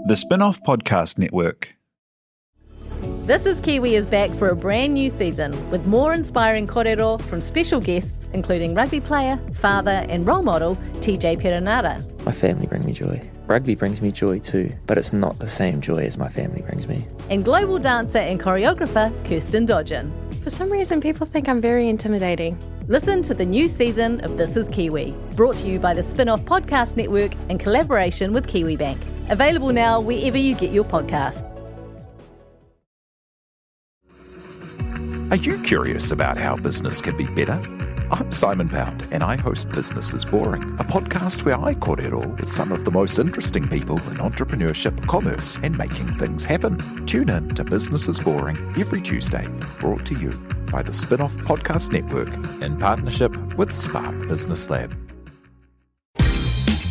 The Spin-off Podcast Network. This is Kiwi is back for a brand new season with more inspiring kōrero from special guests including rugby player, father and role model TJ Perenara. My family bring me joy. Rugby brings me joy too, but it's not the same joy as my family brings me. And global dancer and choreographer Kirsten Dodgen. For some reason, people think I'm very intimidating. Listen to the new season of This is Kiwi, brought to you by the Spin-off Podcast Network in collaboration with KiwiBank. Available now wherever you get your podcasts. Are you curious about how business can be better? I'm Simon Pound, and I host Business is Boring, a podcast where I kōrero with some of the most interesting people in entrepreneurship, commerce, and making things happen. Tune in to Business is Boring every Tuesday, brought to you by the Spin-off Podcast Network in partnership with Spark Business Lab.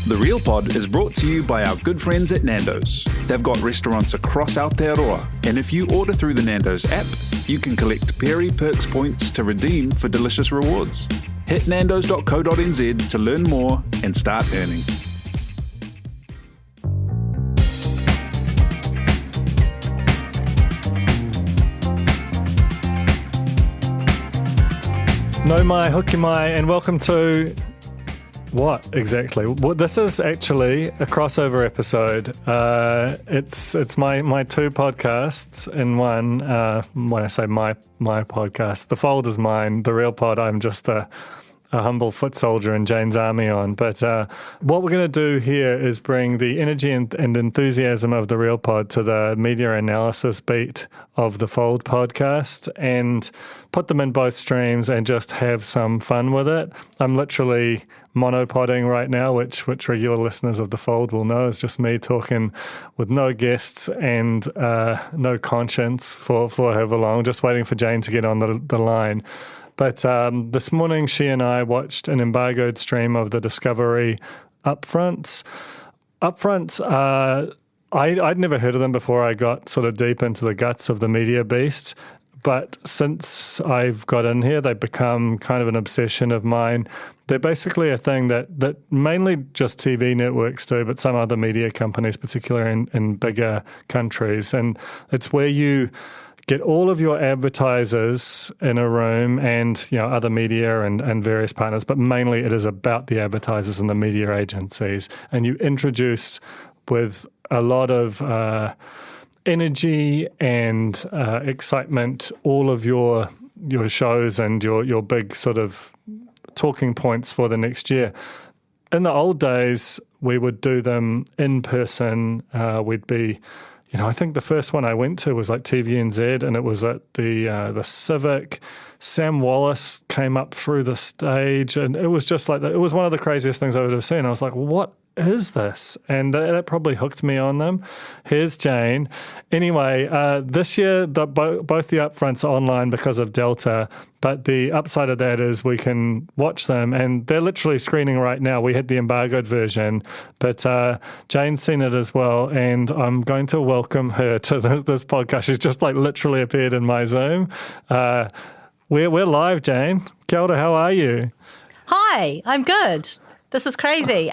The Real Pod is brought to you by our good friends at Nando's. They've got restaurants across Aotearoa, and if you order through the Nando's app, you can collect Perry Perks points to redeem for delicious rewards. Hit nandos.co.nz to learn more and start earning. No mai, hoki mai, and welcome to... What exactly? Well, this is actually a crossover episode. It's my two podcasts in one. When I say my podcast, the Fold is mine. The Real Pod, I'm just a humble foot soldier in Jane's army on. But what we're going to do here is bring the energy and enthusiasm of the Real Pod to the media analysis beat of the Fold podcast and put them in both streams and just have some fun with it. I'm literally monopoding right now, which regular listeners of the Fold will know is just me talking with no guests and no conscience for however long, just waiting for Jane to get on the line. But this morning, she and I watched an embargoed stream of the Discovery upfronts. Upfronts, I'd never heard of them before I got sort of deep into the guts of the media beast. But since I've got in here, they've become kind of an obsession of mine. They're basically a thing that mainly just TV networks do, but some other media companies, particularly in bigger countries. And it's where you get all of your advertisers in a room and, you know, other media and various partners, but mainly it is about the advertisers and the media agencies. And you introduce with a lot of energy and excitement all of your shows and your big sort of talking points for the next year. In the old days, we would do them in person. We'd be... You know, I think the first one I went to was like TVNZ, and it was at the Civic. Sam Wallace came up through the stage, and it was just like it was one of the craziest things I've ever seen. I was like, what is this? And that probably hooked me on them. Here's Jane. Anyway, this year, both the upfronts are online because of Delta, but the upside of that is we can watch them, and they're literally screening right now. We had the embargoed version, but Jane's seen it as well, and I'm going to welcome her to this podcast. She's just like literally appeared in my Zoom. We're live, Jane. Kia ora, how are you? Hi, I'm good. This is crazy.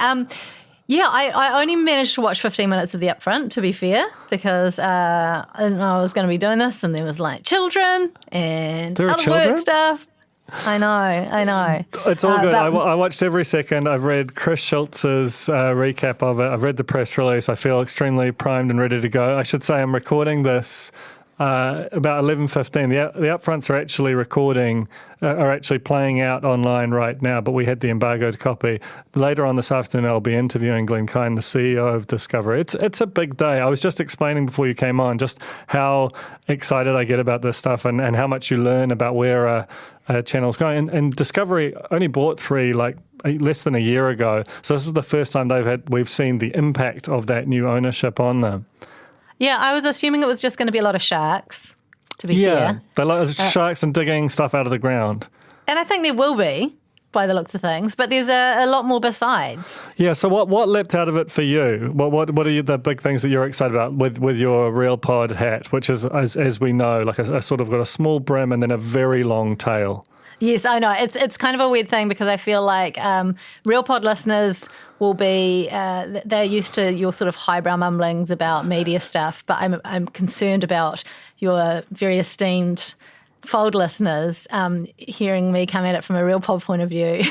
Yeah, I only managed to watch 15 minutes of the upfront, to be fair, because I didn't know I was going to be doing this, and there was like children and other work stuff. I know. It's all good. I watched every second. I've read Chris Schultz's recap of it. I've read the press release. I feel extremely primed and ready to go. I should say I'm recording this about 11:15. The upfronts are actually are actually playing out online right now, but we had the embargoed copy. Later on this afternoon, I'll be interviewing Glenn Kine, the CEO of Discovery. It's a big day. I was just explaining before you came on just how excited I get about this stuff and how much you learn about where a channel's going. And Discovery only bought 3 less than a year ago, so this is the first time we've seen the impact of that new ownership on them. Yeah, I was assuming it was just going to be a lot of sharks, to be fair. Yeah, they like sharks and digging stuff out of the ground. And I think there will be, by the looks of things, but there's a lot more besides. Yeah, so what leapt out of it for you? What are the big things that you're excited about with your Real Pod hat, which is, as we know, like a sort of got a small brim and then a very long tail? Yes, I know. It's kind of a weird thing because I feel like Real Pod listeners will be they're used to your sort of highbrow mumblings about media stuff, but I'm concerned about your very esteemed Fold listeners hearing me come at it from a Real Pod point of view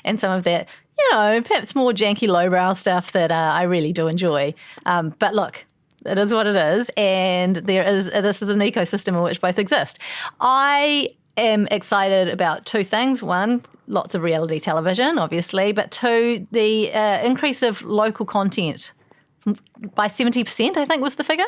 and some of that, perhaps more janky lowbrow stuff that I really do enjoy. But look, it is what it is, and this is an ecosystem in which both exist. I am excited about two things. One, lots of reality television, obviously, but two, the increase of local content by 70%, I think was the figure.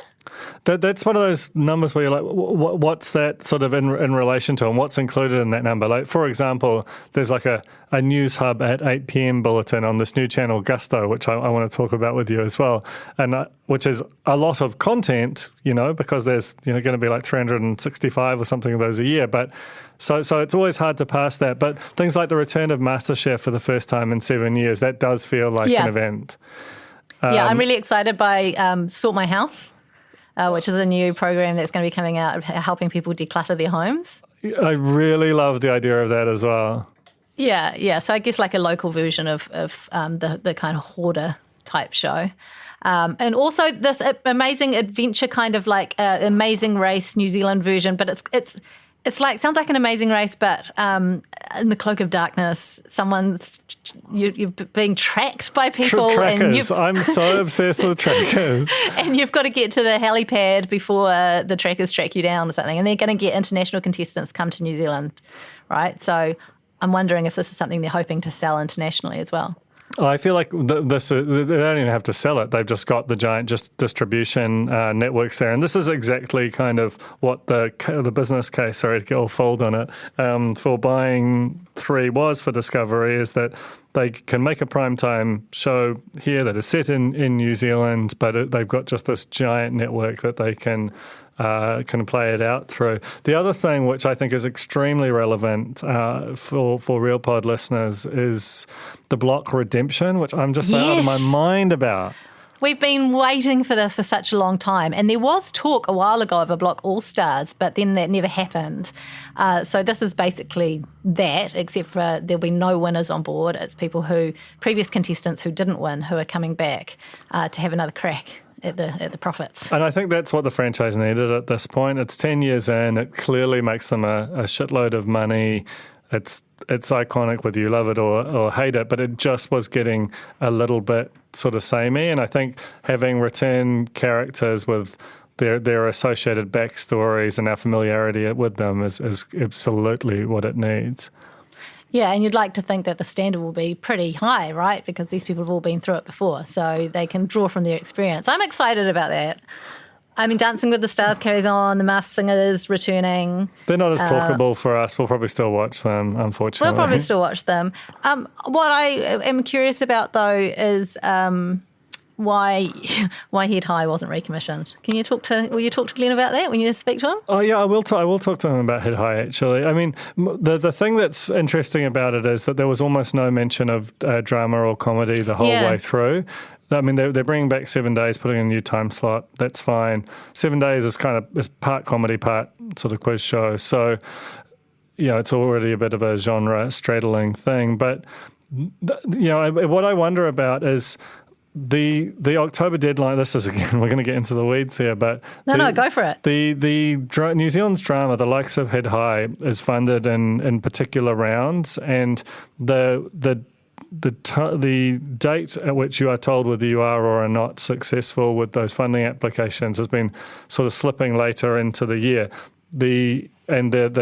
That's one of those numbers where you're like, what's that sort of in relation to, and what's included in that number? Like, for example, there's like a news hub at 8 p.m. bulletin on this new channel, Gusto, which I want to talk about with you as well, and which is a lot of content, because there's going to be like 365 or something of those a year. But so it's always hard to pass that. But things like the return of MasterChef for the first time in 7 years, that does feel like an event. I'm really excited by Sort My House, which is a new program that's going to be coming out, helping people declutter their homes. I really love the idea of that as well. Yeah. So I guess like a local version of the kind of hoarder type show. And also this amazing adventure kind of like Amazing Race New Zealand version, but it's like, sounds like an Amazing Race, but in the cloak of darkness, you're being tracked by people. Trackers. I'm so obsessed with trackers. And you've got to get to the helipad before the trackers track you down or something. And they're going to get international contestants come to New Zealand, right? So I'm wondering if this is something they're hoping to sell internationally as well. I feel like they don't even have to sell it. They've just got the giant distribution networks there. And this is exactly kind of what the business case, sorry to get all fold on it, for buying 3 was for Discovery, is that they can make a primetime show here that is set in New Zealand, but they've got just this giant network that they can play it out through. The other thing which I think is extremely relevant for Real Pod listeners is the block redemption, which I'm just out of my mind about. We've been waiting for this for such a long time. And there was talk a while ago of a block all-stars, but then that never happened. So this is basically that, except for there'll be no winners on board. It's previous contestants who didn't win, who are coming back to have another crack at the profits. And I think that's what the franchise needed at this point. It's 10 years in. It clearly makes them a shitload of money. It's iconic whether you love it or hate it, but it just was getting a little bit sort of samey. And I think having return characters with their associated backstories and our familiarity with them is absolutely what it needs. Yeah, and you'd like to think that the standard will be pretty high, right? Because these people have all been through it before, so they can draw from their experience. I'm excited about that. I mean, Dancing with the Stars carries on. The Masked Singer is returning. They're not as talkable for us. We'll probably still watch them, unfortunately. We'll probably still watch them. What I am curious about, though, is why Head High wasn't recommissioned. Will you talk to Glenn about that when you speak to him? Oh yeah, I will talk to him about Head High, actually. I mean, the thing that's interesting about it is that there was almost no mention of drama or comedy the whole way through. I mean, they're bringing back 7 days, putting in a new time slot. That's fine. 7 days is part comedy, part sort of quiz show. So, it's already a bit of a genre straddling thing. But, what I wonder about is the October deadline. This is, again, we're going to get into the weeds here, but no, go for it. The New Zealand's drama, the likes of Head High, is funded in particular rounds, and the date at which you are told whether you are or are not successful with those funding applications has been sort of slipping later into the year. The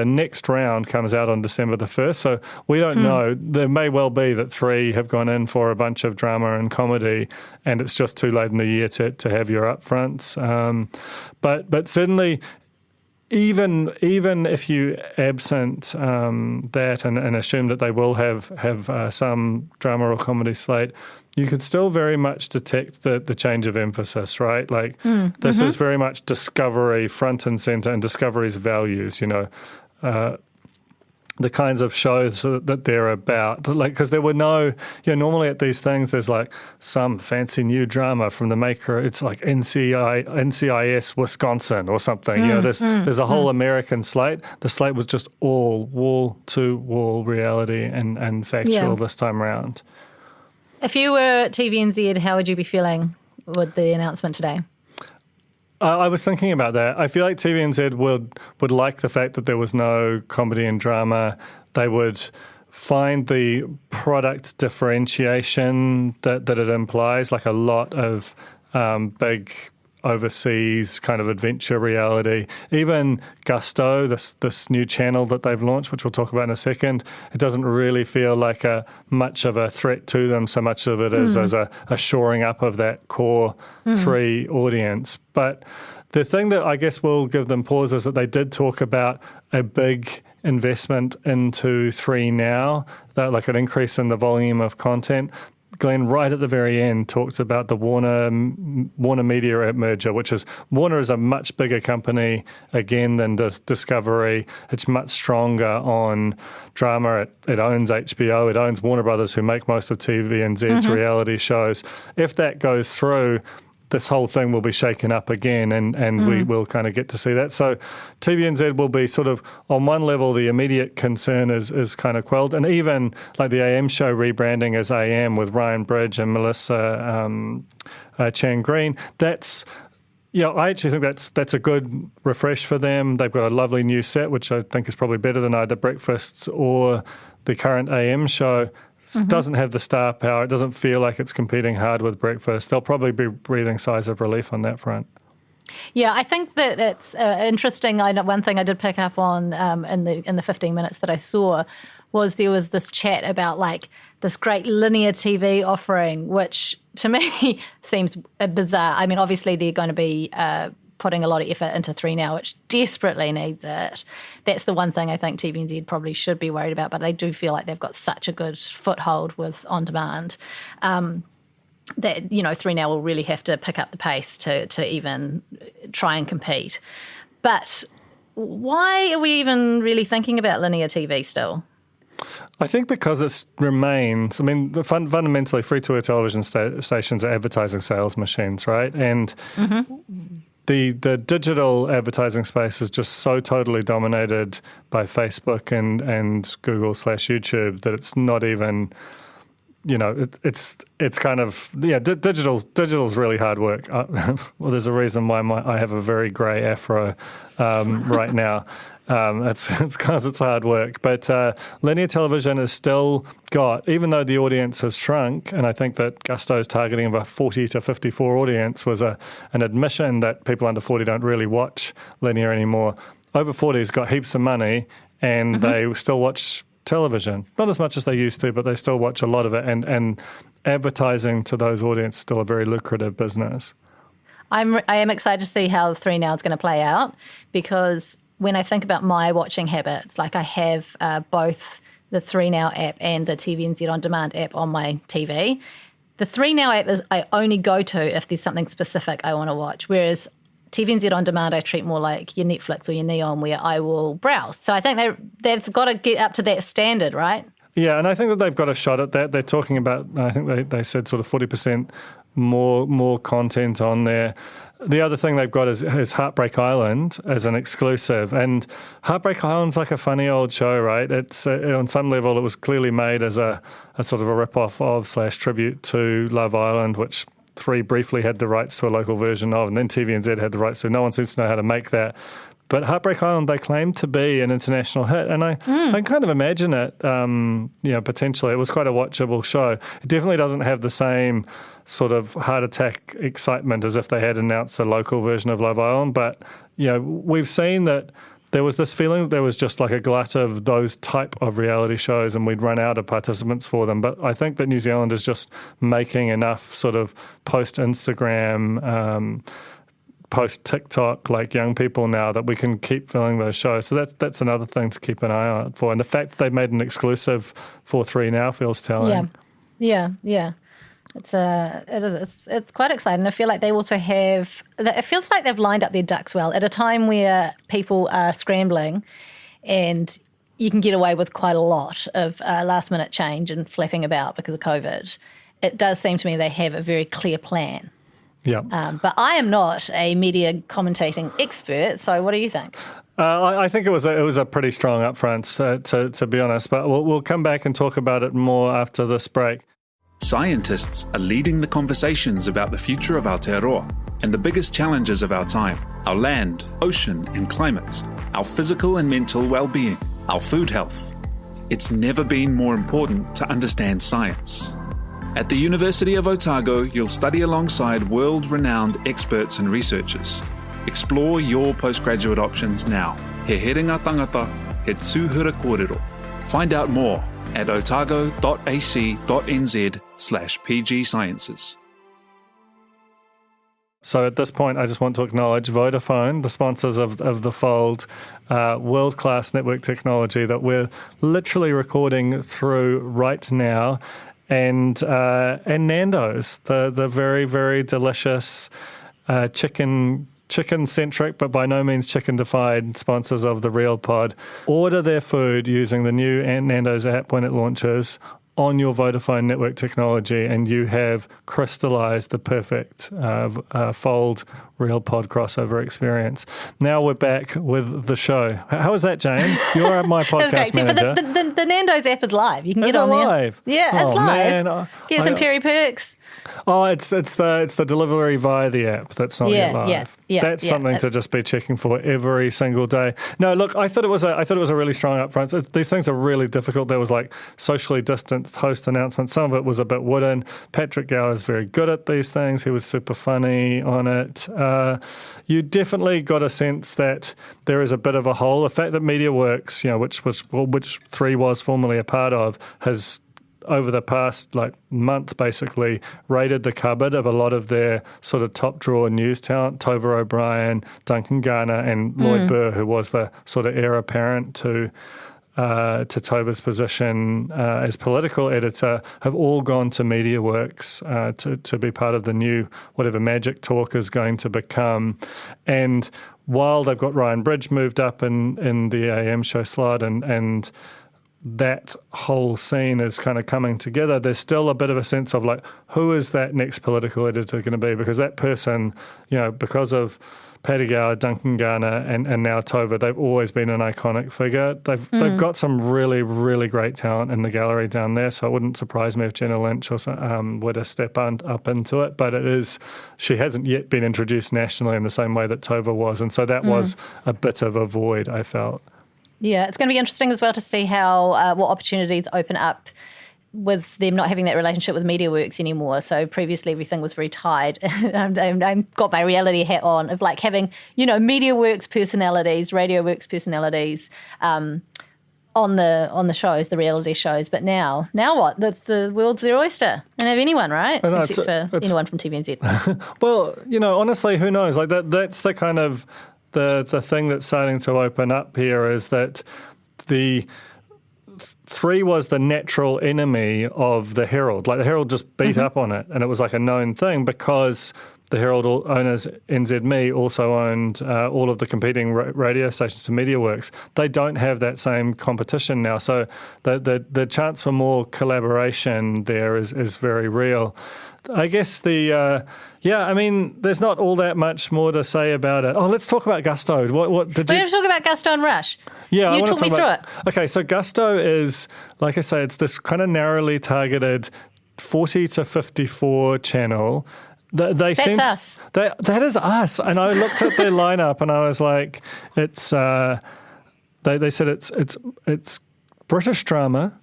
next round comes out on December the 1st, so we don't know. There may well be that 3 have gone in for a bunch of drama and comedy, and it's just too late in the year to have your upfronts. But certainly, even if you absent that and assume that they will have some drama or comedy slate, you could still very much detect the change of emphasis, right? Like this is very much Discovery front and centre, and Discovery's values. the kinds of shows that they're about. Like, because there were no, normally at these things, there's like some fancy new drama from the maker. It's like NCIS Wisconsin or something. There's a whole American slate. The slate was just all wall-to-wall reality and factual this time around. If you were TVNZ, how would you be feeling with the announcement today? I was thinking about that. I feel like TVNZ would like the fact that there was no comedy and drama. They would find the product differentiation that it implies, like a lot of big overseas kind of adventure reality. Even Gusto, this new channel that they've launched, which we'll talk about in a second, it doesn't really feel like much of a threat to them, so much of it is as a shoring up of that core free audience. But the thing that I guess will give them pause is that they did talk about a big investment into 3Now, that like an increase in the volume of content. Glenn, right at the very end, talks about the Warner Media merger, which is Warner is a much bigger company, again, than Discovery. It's much stronger on drama. It owns HBO. It owns Warner Brothers, who make most of TVNZ's reality shows. If that goes through, this whole thing will be shaken up again, and we will kind of get to see that. So TVNZ will be sort of, on one level, the immediate concern is kind of quelled. And even like the AM show rebranding as AM with Ryan Bridge and Melissa Chan Green, that's, I actually think that's a good refresh for them. They've got a lovely new set, which I think is probably better than either Breakfasts or the current AM show. Doesn't have the star power. It doesn't feel like it's competing hard with Breakfast. They'll probably be breathing sighs of relief on that front. Yeah, I think that it's interesting. One thing I did pick up on in the 15 minutes that I saw was there was this chat about like this great linear TV offering, which to me seems bizarre. I mean, obviously they're going to be putting a lot of effort into 3Now, which desperately needs it. That's the one thing I think TVNZ probably should be worried about, but they do feel like they've got such a good foothold with on-demand that, 3Now will really have to pick up the pace to even try and compete. But why are we even really thinking about linear TV still? I think because it remains, fundamentally free-to-air television stations are advertising sales machines, right? And the digital advertising space is just so totally dominated by Facebook and Google/YouTube that it's not even, it's kind of, digital's really hard work. Well, there's a reason why I have a very grey afro right now. It's because it's hard work. But linear television has still got, even though the audience has shrunk, and I think that Gusto's targeting of a 40 to 54 audience was an admission that people under 40 don't really watch linear anymore. Over 40's got heaps of money and they still watch television. Not as much as they used to, but they still watch a lot of it. And advertising to those audiences is still a very lucrative business. I am excited to see how 3Now is going to play out, because when I think about my watching habits, like I have both the 3Now app and the TVNZ On Demand app on my TV. The 3Now app is I only go to if there's something specific I want to watch, whereas TVNZ On Demand I treat more like your Netflix or your Neon, where I will browse. So I think they've got to get up to that standard, right? Yeah, and I think that they've got a shot at that. They're talking about, I think they said sort of 40% more content on there. The other thing they've got is Heartbreak Island as an exclusive. And Heartbreak Island's like a funny old show, right? It's on some level, it was clearly made as a sort of a rip-off of / tribute to Love Island, which 3 briefly had the rights to a local version of, and then TVNZ had the rights to. No one seems to know how to make that. But Heartbreak Island, they claim to be an international hit, and I kind of imagine it, potentially. It was quite a watchable show. It definitely doesn't have the same sort of heart attack excitement as if they had announced a local version of Love Island, but, we've seen that there was this feeling that there was just like a glut of those type of reality shows and we'd run out of participants for them. But I think that New Zealand is just making enough sort of post-Instagram, post-TikTok, like young people now, that we can keep filling those shows. So that's another thing to keep an eye out for. And the fact that they made an exclusive for 3Now feels telling. Yeah. It's quite exciting. I feel like they also have, it feels like they've lined up their ducks well at a time where people are scrambling and you can get away with quite a lot of last-minute change and flapping about because of COVID. It does seem to me they have a very clear plan. Yeah. But I am not a media commentating expert, so what do you think? I think it was a pretty strong upfront, to be honest, but we'll come back and talk about it more after this break. Scientists are leading the conversations about the future of Aotearoa and the biggest challenges of our time: our land, ocean and climate, our physical and mental well-being, our food health. It's never been more important to understand science. At the University of Otago, you'll study alongside world-renowned experts and researchers. Explore your postgraduate options now. He heringa tangata, he tūhura kōrero. Find out more at otago.ac.nz/PG Sciences. So at this point, I just want to acknowledge Vodafone, the sponsors of The Fold, world-class network technology that we're literally recording through right now, and Nando's, the very, very delicious chicken-centric, but by no means chicken-defied sponsors of the Real Pod. Order their food using the new Nando's app when it launches on your Vodafone network technology, and you have crystallized the perfect Fold Real Pod crossover experience. Now we're back with the show. How was that, Jane? You're my podcast manager. The Nando's app is live. You can get on live? there. Yeah, it's live. Man, get some Peri Perks. Oh, it's the delivery via the app that's not yet live. That's something to just be checking for every single day. No, look, I thought it was a really strong upfront. These things are really difficult. There was like socially distanced host announcements. Some of it was a bit wooden. Patrick Gower is very good at these things. He was super funny on it. You definitely got a sense that there is a bit of a hole. The fact that MediaWorks, which 3 was formerly a part of, has over the past month basically raided the cupboard of a lot of their sort of top drawer news talent, Tova O'Brien, Duncan Garner and Lloyd Burr, who was the sort of heir apparent to Tova's position as political editor, have all gone to MediaWorks to be part of the new whatever Magic Talk is going to become. And while they've got Ryan Bridge moved up in the AM show slot and that whole scene is kind of coming together, there's still a bit of a sense of who is that next political editor going to be? Because that person, because of Paddy Gower, Duncan Garner, and now Tova, they've always been an iconic figure. They've got some really, really great talent in the gallery down there, so it wouldn't surprise me if Jenna Lynch were to step up into it. But she hasn't yet been introduced nationally in the same way that Tova was, and so that was a bit of a void, I felt. Yeah, it's going to be interesting as well to see how what opportunities open up with them not having that relationship with MediaWorks anymore. So previously everything was very tied. I've got my reality hat on of having, MediaWorks personalities, RadioWorks personalities on the shows, the reality shows. But now what? That's the world's their oyster. Don't have anyone, right? Except for anyone from TVNZ. Well, honestly, who knows? That's the kind of the thing that's starting to open up here is that the 3 was the natural enemy of the Herald. The Herald just beat up on it, and it was a known thing because the Herald owners, NZME, also owned all of the competing radio stations to MediaWorks. They don't have that same competition now, so the chance for more collaboration there is very real. I guess there's not all that much more to say about it. Oh, let's talk about Gusto. What did you... We're going to talk about Gusto and Rush. Yeah, you talk me through it. Okay, so Gusto is, like I say, it's this kind of narrowly targeted 40 to 54 channel. That's us. That is us. And I looked at their lineup and I was like, it's. They said it's British drama,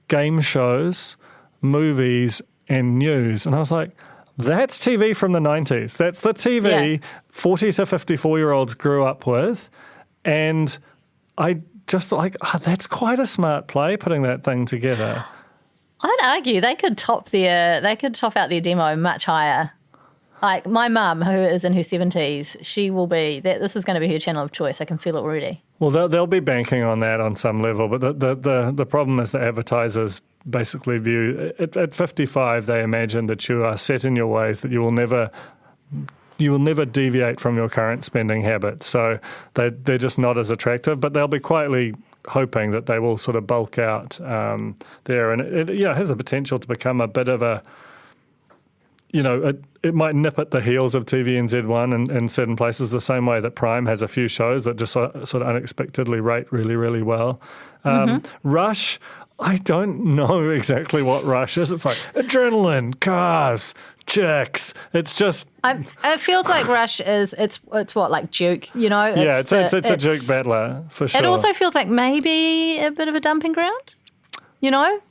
game shows, movies, and news. And I was like, that's TV from the 90s. That's the TV 40 to 54-year-olds grew up with. And I just that's quite a smart play, putting that thing together. I'd argue they could top out their demo much higher. My mum, who is in her 70s, she will be, this is going to be her channel of choice. I can feel it already. Well, they'll be banking on that on some level, but the problem is that advertisers basically view, at 55, they imagine that you are set in your ways, that you will never deviate from your current spending habits. So they're just not as attractive, but they'll be quietly hoping that they will sort of bulk out there. And it has the potential to become a bit of a, it might nip at the heels of TVNZ1 in certain places, the same way that Prime has a few shows that just sort of unexpectedly rate really, really well. Rush, I don't know exactly what Rush is. It's like adrenaline, cars, chicks. It's just... it feels like Rush is, it's what, like Duke, It's a Duke battler, for sure. It also feels like maybe a bit of a dumping ground,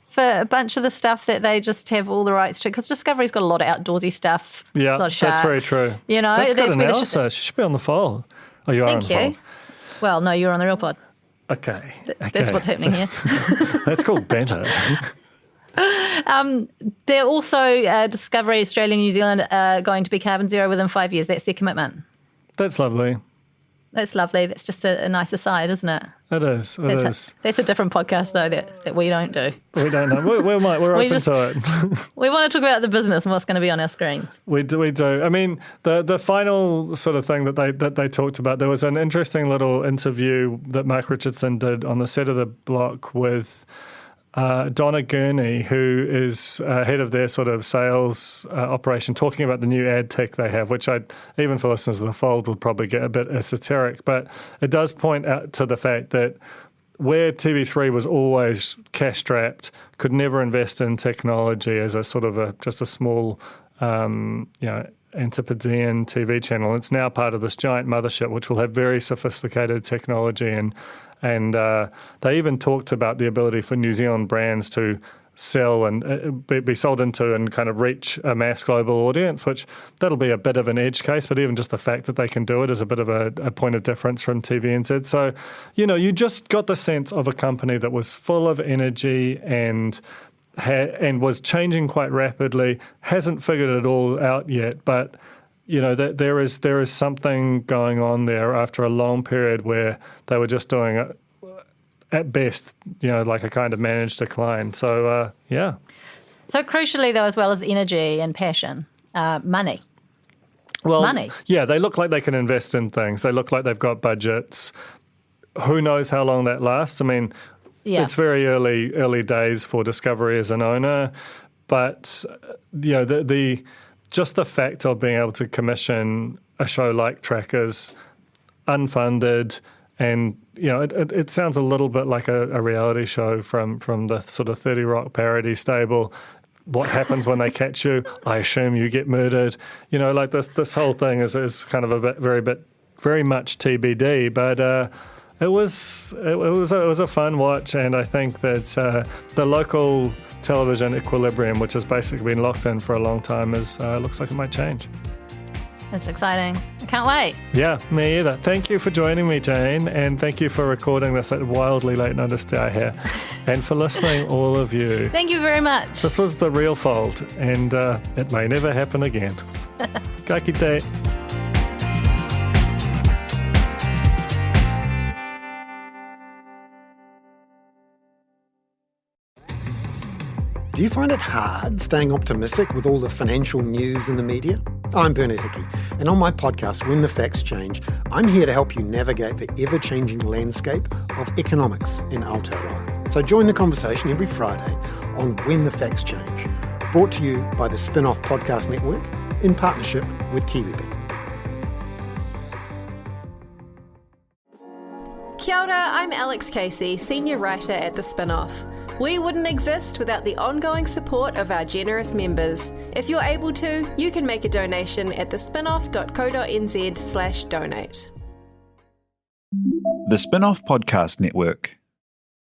for a bunch of the stuff that they just have all the rights to, because Discovery's got a lot of outdoorsy stuff. Yeah, a lot of sharks, that's very true. That's good analysis. You should be on the fold. Oh, you are on the fold. Thank you. Well, no, you're on the real pod. Okay. That's what's happening here. That's called banter. They're also, Discovery Australia and New Zealand are going to be carbon zero within 5 years. That's their commitment. That's lovely. That's lovely. That's just a nice aside, isn't it? It is. That's a different podcast, though, that we don't do. We don't know. We're open to it. We want to talk about the business and what's going to be on our screens. We do. I mean, the final sort of thing that they talked about, there was an interesting little interview that Mark Richardson did on the set of The Block with Donna Gurney, who is head of their sort of sales operation, talking about the new ad tech they have, which even for listeners of The Fold would probably get a bit esoteric, but it does point out to the fact that where TV3 was always cash-strapped, could never invest in technology as a sort of just a small, Antipodean TV channel. It's now part of this giant mothership, which will have very sophisticated technology, and they even talked about the ability for New Zealand brands to sell and be sold into and kind of reach a mass global audience, which that'll be a bit of an edge case, but even just the fact that they can do it is a bit of a point of difference from TVNZ. So, you just got the sense of a company that was full of energy and was changing quite rapidly, hasn't figured it all out yet, but there is something going on there after a long period where they were just doing it at best, like a kind of managed decline. So, yeah. So crucially, though, as well as energy and passion, money. Well, money. Yeah, they look like they can invest in things. They look like they've got budgets. Who knows how long that lasts? I mean, it's very early days for Discovery as an owner, but just the fact of being able to commission a show like Trackers, unfunded, and it sounds a little bit like a reality show from the sort of 30 Rock parody stable. What happens when they catch you? I assume you get murdered. Like this whole thing is kind of very much TBD, but. It was a fun watch, and I think that the local television equilibrium, which has basically been locked in for a long time, looks like it might change. That's exciting. I can't wait. Yeah, me either. Thank you for joining me, Jane, and thank you for recording this at wildly late notice to our hair, and for listening, all of you. Thank you very much. This was The Real Fold, and it may never happen again. Ka kite. Do you find it hard staying optimistic with all the financial news in the media? I'm Bernard Hickey, and on my podcast, When the Facts Change, I'm here to help you navigate the ever-changing landscape of economics in Aotearoa. So join the conversation every Friday on When the Facts Change, brought to you by the Spin-Off Podcast Network in partnership with KiwiBet. Kia ora, I'm Alex Casey, Senior Writer at The Spin-Off. We wouldn't exist without the ongoing support of our generous members. If you're able to, you can make a donation at thespinoff.co.nz/donate. The Spin-Off Podcast Network.